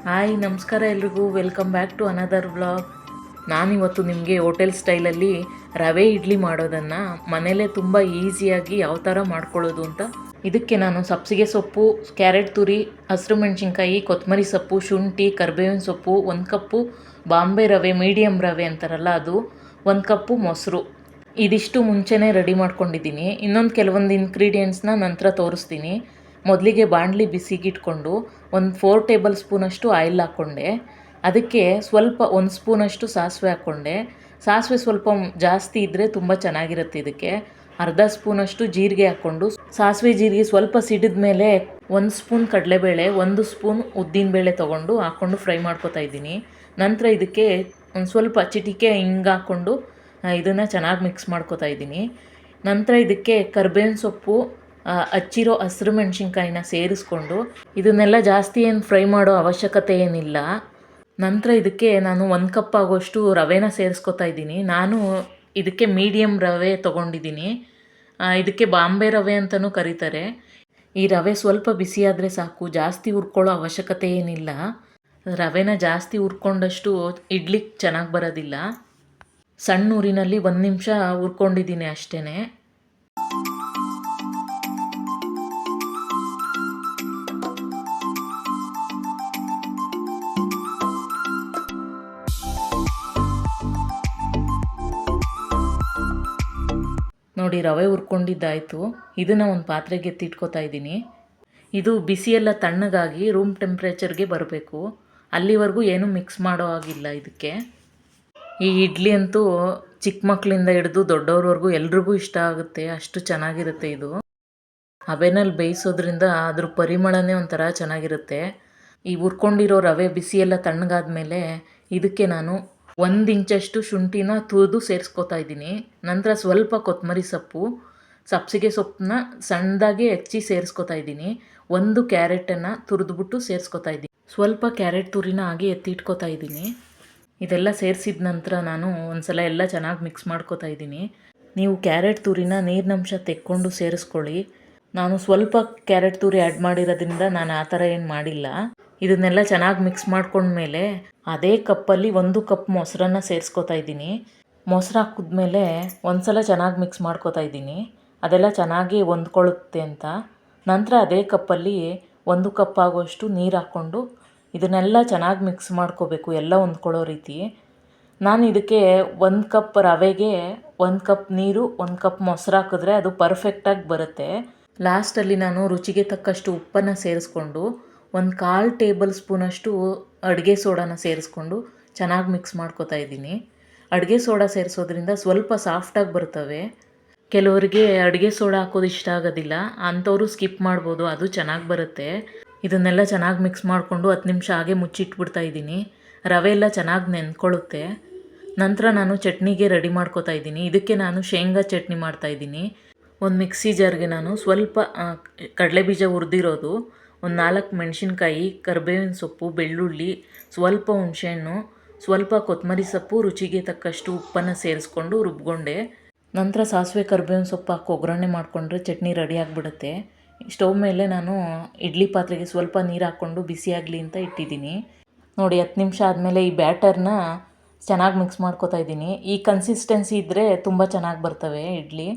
Hi ನಮಸ್ಕಾರ ಎಲ್ರಿಗೂ, welcome back to another vlog. ನಾನಿವತ್ತು ನಿಮಗೆ ಹೋಟೆಲ್ ಸ್ಟೈಲಲ್ಲಿ ರವೆ ಇಡ್ಲಿ ಮಾಡೋದನ್ನು ಮನೇಲೇ ತುಂಬ ಈಸಿಯಾಗಿ ಯಾವ ಥರ ಮಾಡ್ಕೊಳ್ಳೋದು ಅಂತ. ಇದಕ್ಕೆ ನಾನು ಸಬ್ಸಿಗೆ ಸೊಪ್ಪು, ಕ್ಯಾರೆಟ್ ತುರಿ, ಹಸಿರು ಮೆಣಸಿನ್ಕಾಯಿ, ಕೊತ್ತಂಬರಿ ಸೊಪ್ಪು, ಶುಂಠಿ, ಕರಿಬೇವಿನ ಸೊಪ್ಪು, 1 ಕಪ್ಪು ಬಾಂಬೆ ರವೆ, ಮೀಡಿಯಮ್ ರವೆ ಅಂತಾರಲ್ಲ ಅದು, 1 ಕಪ್ಪು ಮೊಸರು, ಇದಿಷ್ಟು ಮುಂಚೆನೇ ರೆಡಿ ಮಾಡ್ಕೊಂಡಿದ್ದೀನಿ. ಇನ್ನೊಂದು ಕೆಲವೊಂದು ಇಂಗ್ರೀಡಿಯೆಂಟ್ಸ್ನ ನಂತರ ತೋರಿಸ್ತೀನಿ. ಮೊದಲಿಗೆ ಬಾಣಲಿ ಬಿಸಿಗಿಟ್ಕೊಂಡು ಒಂದು 4 ಟೇಬಲ್ ಸ್ಪೂನಷ್ಟು ಆಯಿಲ್ ಹಾಕ್ಕೊಂಡೆ. ಅದಕ್ಕೆ ಸ್ವಲ್ಪ 1 ಸ್ಪೂನಷ್ಟು ಸಾಸಿವೆ ಹಾಕ್ಕೊಂಡೆ. ಸಾಸಿವೆ ಸ್ವಲ್ಪ ಜಾಸ್ತಿ ಇದ್ದರೆ ತುಂಬ ಚೆನ್ನಾಗಿರುತ್ತೆ. ಇದಕ್ಕೆ ಅರ್ಧ ಸ್ಪೂನಷ್ಟು ಜೀರಿಗೆ ಹಾಕ್ಕೊಂಡು, ಸಾಸಿವೆ ಜೀರಿಗೆ ಸ್ವಲ್ಪ ಸಿಡಿದ ಮೇಲೆ 1 ಸ್ಪೂನ್ ಕಡಲೆಬೇಳೆ, 1 ಸ್ಪೂನ್ ಉದ್ದಿನಬೇಳೆ ತೊಗೊಂಡು ಹಾಕ್ಕೊಂಡು ಫ್ರೈ ಮಾಡ್ಕೊತಾ ಇದ್ದೀನಿ. ನಂತರ ಇದಕ್ಕೆ ಒಂದು ಸ್ವಲ್ಪ ಚಿಟಿಕೆ ಹಿಂಗೆ ಹಾಕ್ಕೊಂಡು ಇದನ್ನು ಚೆನ್ನಾಗಿ ಮಿಕ್ಸ್ ಮಾಡ್ಕೊತಾ ಇದ್ದೀನಿ. ನಂತರ ಇದಕ್ಕೆ ಕರಿಬೇವಿನ ಸೊಪ್ಪು, ಹಚ್ಚಿರೋ ಹಸಿರು ಮೆಣಸಿನ್ಕಾಯಿನ ಸೇರಿಸ್ಕೊಂಡು ಇದನ್ನೆಲ್ಲ ಜಾಸ್ತಿ ಏನು ಫ್ರೈ ಮಾಡೋ ಅವಶ್ಯಕತೆ ಏನಿಲ್ಲ. ನಂತರ ಇದಕ್ಕೆ ನಾನು 1 ಕಪ್ ಆಗೋಷ್ಟು ರವೆನ ಸೇರಿಸ್ಕೊತಾ ಇದ್ದೀನಿ. ನಾನು ಇದಕ್ಕೆ ಮೀಡಿಯಮ್ ರವೆ ತೊಗೊಂಡಿದ್ದೀನಿ. ಇದಕ್ಕೆ ಬಾಂಬೆ ರವೆ ಅಂತಲೂ ಕರೀತಾರೆ. ಈ ರವೆ ಸ್ವಲ್ಪ ಬಿಸಿಯಾದರೆ ಸಾಕು, ಜಾಸ್ತಿ ಹುರ್ಕೊಳ್ಳೋ ಅವಶ್ಯಕತೆ ಏನಿಲ್ಲ. ರವೆನ ಜಾಸ್ತಿ ಹುರ್ಕೊಂಡಷ್ಟು ಇಡ್ಲಿ ಚೆನ್ನಾಗಿ ಬರೋದಿಲ್ಲ. ಸಣ್ಣ ಊರಿನಲ್ಲಿ 1 ನಿಮಿಷ ಹುರ್ಕೊಂಡಿದ್ದೀನಿ ಅಷ್ಟೇ. ನೋಡಿ, ರವೆ ಹುರ್ಕೊಂಡಿದ್ದಾಯಿತು. ಇದನ್ನು ಒಂದು ಪಾತ್ರೆಗೆ ಎತ್ತಿಟ್ಕೊತಾ ಇದ್ದೀನಿ. ಇದು ಬಿಸಿಯೆಲ್ಲ ತಣ್ಣಗಾಗಿ ರೂಮ್ ಟೆಂಪ್ರೇಚರ್ಗೆ ಬರಬೇಕು. ಅಲ್ಲಿವರೆಗೂ ಏನೂ ಮಿಕ್ಸ್ ಮಾಡೋ ಆಗಿಲ್ಲ ಇದಕ್ಕೆ. ಈ ಇಡ್ಲಿ ಅಂತೂ ಚಿಕ್ಕ ಮಕ್ಕಳಿಂದ ಹಿಡಿದು ದೊಡ್ಡವ್ರವರೆಗೂ ಎಲ್ರಿಗೂ ಇಷ್ಟ ಆಗುತ್ತೆ, ಅಷ್ಟು ಚೆನ್ನಾಗಿರುತ್ತೆ ಇದು. ಹಬೆನಲ್ಲಿ ಬೇಯಿಸೋದ್ರಿಂದ ಅದ್ರ ಪರಿಮಳನೇ ಒಂಥರ ಚೆನ್ನಾಗಿರುತ್ತೆ. ಈ ಹುರ್ಕೊಂಡಿರೋ ರವೆ ಬಿಸಿಯೆಲ್ಲ ತಣ್ಣಗಾದ ಮೇಲೆ ಇದಕ್ಕೆ ನಾನು 1 ಇಂಚಷ್ಟು ಶುಂಠಿನ ತುರಿದು ಸೇರಿಸ್ಕೊತಾ ಇದ್ದೀನಿ. ನಂತರ ಸ್ವಲ್ಪ ಕೊತ್ತಂಬರಿ ಸೊಪ್ಪು, ಸಬ್ಸಿಗೆ ಸೊಪ್ಪನ್ನ ಸಣ್ಣದಾಗಿ ಹೆಚ್ಚಿ ಸೇರಿಸ್ಕೊತಾ ಇದ್ದೀನಿ. 1 ಕ್ಯಾರೆಟನ್ನು ತುರಿದ್ಬಿಟ್ಟು ಸೇರಿಸ್ಕೊತಾ ಇದ್ದೀನಿ. ಸ್ವಲ್ಪ ಕ್ಯಾರೆಟ್ ತುರಿನ ಹಾಗೆ ಎತ್ತಿಟ್ಕೊತಾ ಇದ್ದೀನಿ. ಇದೆಲ್ಲ ಸೇರಿಸಿದ ನಂತರ ನಾನು ಒಂದು ಸಲ ಎಲ್ಲ ಚೆನ್ನಾಗಿ ಮಿಕ್ಸ್ ಮಾಡ್ಕೊತಾ ಇದ್ದೀನಿ. ನೀವು ಕ್ಯಾರೆಟ್ ತುರಿನ ನೀರಿನಂಶ ತೆಕ್ಕೊಂಡು ಸೇರಿಸ್ಕೊಳ್ಳಿ. ನಾನು ಸ್ವಲ್ಪ ಕ್ಯಾರೆಟ್ ತುರಿ ಆ್ಯಡ್ ಮಾಡಿರೋದ್ರಿಂದ ನಾನು ಆ ಥರ ಏನು ಮಾಡಿಲ್ಲ. ಇದನ್ನೆಲ್ಲ ಚೆನ್ನಾಗಿ ಮಿಕ್ಸ್ ಮಾಡ್ಕೊಂಡ್ಮೇಲೆ ಅದೇ ಕಪ್ಪಲ್ಲಿ 1 ಕಪ್ ಮೊಸರನ್ನ ಸೇರಿಸ್ಕೊತಾ ಇದ್ದೀನಿ. ಮೊಸರು ಹಾಕಿದ್ಮೇಲೆ ಒಂದು ಸಲ ಚೆನ್ನಾಗಿ ಮಿಕ್ಸ್ ಮಾಡ್ಕೊತಾ ಇದ್ದೀನಿ, ಅದೆಲ್ಲ ಚೆನ್ನಾಗಿ ಹೊಂದ್ಕೊಳ್ಳುತ್ತೆ ಅಂತ. ನಂತರ ಅದೇ ಕಪ್ಪಲ್ಲಿ 1 ಕಪ್ ಆಗೋಷ್ಟು ನೀರು ಹಾಕ್ಕೊಂಡು ಇದನ್ನೆಲ್ಲ ಚೆನ್ನಾಗಿ ಮಿಕ್ಸ್ ಮಾಡ್ಕೋಬೇಕು, ಎಲ್ಲ ಹೊಂದ್ಕೊಳ್ಳೋ ರೀತಿ. ನಾನು ಇದಕ್ಕೆ 1 ಕಪ್ ರವೆಗೆ 1 ಕಪ್ ನೀರು, 1 ಕಪ್ ಮೊಸರು ಹಾಕಿದ್ರೆ ಅದು ಪರ್ಫೆಕ್ಟಾಗಿ ಬರುತ್ತೆ. ಲಾಸ್ಟಲ್ಲಿ ನಾನು ರುಚಿಗೆ ತಕ್ಕಷ್ಟು ಉಪ್ಪನ್ನು ಸೇರಿಸ್ಕೊಂಡು 1/4 ಟೇಬಲ್ ಸ್ಪೂನಷ್ಟು ಅಡುಗೆ ಸೋಡಾನ ಸೇರಿಸ್ಕೊಂಡು ಚೆನ್ನಾಗಿ ಮಿಕ್ಸ್ ಮಾಡ್ಕೊತಾ ಇದ್ದೀನಿ. ಅಡುಗೆ ಸೋಡಾ ಸೇರಿಸೋದ್ರಿಂದ ಸ್ವಲ್ಪ ಸಾಫ್ಟಾಗಿ ಬರ್ತವೆ. ಕೆಲವರಿಗೆ ಅಡುಗೆ ಸೋಡಾ ಹಾಕೋದು ಇಷ್ಟ ಆಗೋದಿಲ್ಲ, ಅಂಥವರು ಸ್ಕಿಪ್ ಮಾಡ್ಬೋದು, ಅದು ಚೆನ್ನಾಗಿ ಬರುತ್ತೆ. ಇದನ್ನೆಲ್ಲ ಚೆನ್ನಾಗಿ ಮಿಕ್ಸ್ ಮಾಡಿಕೊಂಡು 10 ನಿಮಿಷ ಹಾಗೆ ಮುಚ್ಚಿಟ್ಬಿಡ್ತಾ ಇದ್ದೀನಿ. ರವೆ ಎಲ್ಲ ಚೆನ್ನಾಗಿ ನೆಂದ್ಕೊಳ್ಳುತ್ತೆ. ನಂತರ ನಾನು ಚಟ್ನಿಗೆ ರೆಡಿ ಮಾಡ್ಕೊತಾ ಇದ್ದೀನಿ. ಇದಕ್ಕೆ ನಾನು ಶೇಂಗಾ ಚಟ್ನಿ ಮಾಡ್ತಾಯಿದ್ದೀನಿ. ಒಂದು ಮಿಕ್ಸಿ ಜಾರ್ಗೆ ನಾನು ಸ್ವಲ್ಪ ಕಡಲೆಬೀಜ ಹುರಿದಿರೋದು, ಒಂದು 4 ಮೆಣಸಿನ್ಕಾಯಿ, ಕರಿಬೇವಿನ ಸೊಪ್ಪು, ಬೆಳ್ಳುಳ್ಳಿ, ಸ್ವಲ್ಪ ಹುಣಸೆಹಣ್ಣು, ಸ್ವಲ್ಪ ಕೊತ್ತಂಬರಿ ಸೊಪ್ಪು, ರುಚಿಗೆ ತಕ್ಕಷ್ಟು ಉಪ್ಪನ್ನು ಸೇರಿಸ್ಕೊಂಡು ರುಬ್ಕೊಂಡೆ. ನಂತರ ಸಾಸಿವೆ ಕರಿಬೇವಿನ ಸೊಪ್ಪು ಹಾಕಿ ಒಗ್ಗರಣೆ ಮಾಡಿಕೊಂಡ್ರೆ ಚಟ್ನಿ ರೆಡಿ ಆಗಿಬಿಡುತ್ತೆ. ಸ್ಟವ್ ಮೇಲೆ ನಾನು ಇಡ್ಲಿ ಪಾತ್ರೆಗೆ ಸ್ವಲ್ಪ ನೀರು ಹಾಕ್ಕೊಂಡು ಬಿಸಿಯಾಗಲಿ ಅಂತ ಇಟ್ಟಿದ್ದೀನಿ. ನೋಡಿ, 10 ನಿಮಿಷ ಆದಮೇಲೆ ಈ ಬ್ಯಾಟರ್ನ ಚೆನ್ನಾಗಿ ಮಿಕ್ಸ್ ಮಾಡ್ಕೊತಾ ಇದ್ದೀನಿ. ಈ ಕನ್ಸಿಸ್ಟೆನ್ಸಿ ಇದ್ದರೆ ತುಂಬ ಚೆನ್ನಾಗಿ ಬರ್ತವೆ ಇಡ್ಲಿ.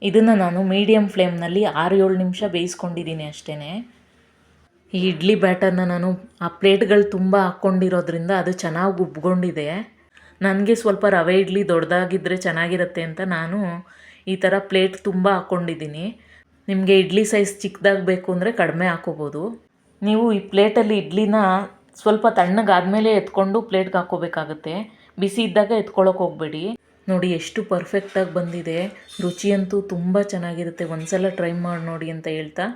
ಇದನ್ನು ನಾನು ಮೀಡಿಯಮ್ ಫ್ಲೇಮ್ನಲ್ಲಿ 6-7 ನಿಮಿಷ ಬೇಯಿಸ್ಕೊಂಡಿದ್ದೀನಿ ಅಷ್ಟೇ. ಈ ಇಡ್ಲಿ ಬ್ಯಾಟರ್ನ ನಾನು ಆ ಪ್ಲೇಟ್ಗಳು ತುಂಬ ಹಾಕ್ಕೊಂಡಿರೋದ್ರಿಂದ ಅದು ಚೆನ್ನಾಗಿ ಉಬ್ಕೊಂಡಿದೆ. ನನಗೆ ಸ್ವಲ್ಪ ರವೆ ಇಡ್ಲಿ ದೊಡ್ಡದಾಗಿದ್ದರೆ ಚೆನ್ನಾಗಿರುತ್ತೆ ಅಂತ ನಾನು ಈ ಥರ ಪ್ಲೇಟ್ ತುಂಬ ಹಾಕ್ಕೊಂಡಿದ್ದೀನಿ. ನಿಮಗೆ ಇಡ್ಲಿ ಸೈಜ್ ಚಿಕ್ಕದಾಗಿ ಬೇಕು ಅಂದರೆ ಕಡಿಮೆ ಹಾಕೋಬೋದು. ನೀವು ಈ ಪ್ಲೇಟಲ್ಲಿ ಇಡ್ಲಿನ ಸ್ವಲ್ಪ ತಣ್ಣಗಾದ್ಮೇಲೆ ಎತ್ಕೊಂಡು ಪ್ಲೇಟ್ಗೆ ಹಾಕ್ಕೋಬೇಕಾಗತ್ತೆ. ಬಿಸಿ ಇದ್ದಾಗ ಎತ್ಕೊಳ್ಳೋಕೆ ಹೋಗಬೇಡಿ. ನೋಡಿ ಎಷ್ಟು ಪರ್ಫೆಕ್ಟಾಗಿ ಬಂದಿದೆ. ರುಚಿಯಂತೂ ತುಂಬ ಚೆನ್ನಾಗಿರುತ್ತೆ. ಒಂದ್ಸಲ ಟ್ರೈ ಮಾಡಿ ನೋಡಿ ಅಂತ ಹೇಳ್ತಾ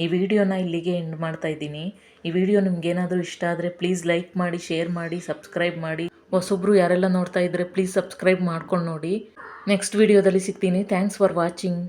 ಈ ವಿಡಿಯೋನ ಇಲ್ಲಿಗೆ ಎಂಡ್ ಮಾಡ್ತಾ ಇದ್ದೀನಿ. ಈ ವಿಡಿಯೋ ನಿಮ್ಗೇನಾದರೂ ಇಷ್ಟ ಆದರೆ ಪ್ಲೀಸ್ ಲೈಕ್ ಮಾಡಿ, ಶೇರ್ ಮಾಡಿ, ಸಬ್ಸ್ಕ್ರೈಬ್ ಮಾಡಿ. ಹೊಸೊಬ್ರು ಯಾರೆಲ್ಲ ನೋಡ್ತಾ ಇದ್ದರೆ ಪ್ಲೀಸ್ ಸಬ್ಸ್ಕ್ರೈಬ್ ಮಾಡ್ಕೊಂಡು ನೋಡಿ. ನೆಕ್ಸ್ಟ್ ವಿಡಿಯೋದಲ್ಲಿ ಸಿಗ್ತೀನಿ. Thanks for watching.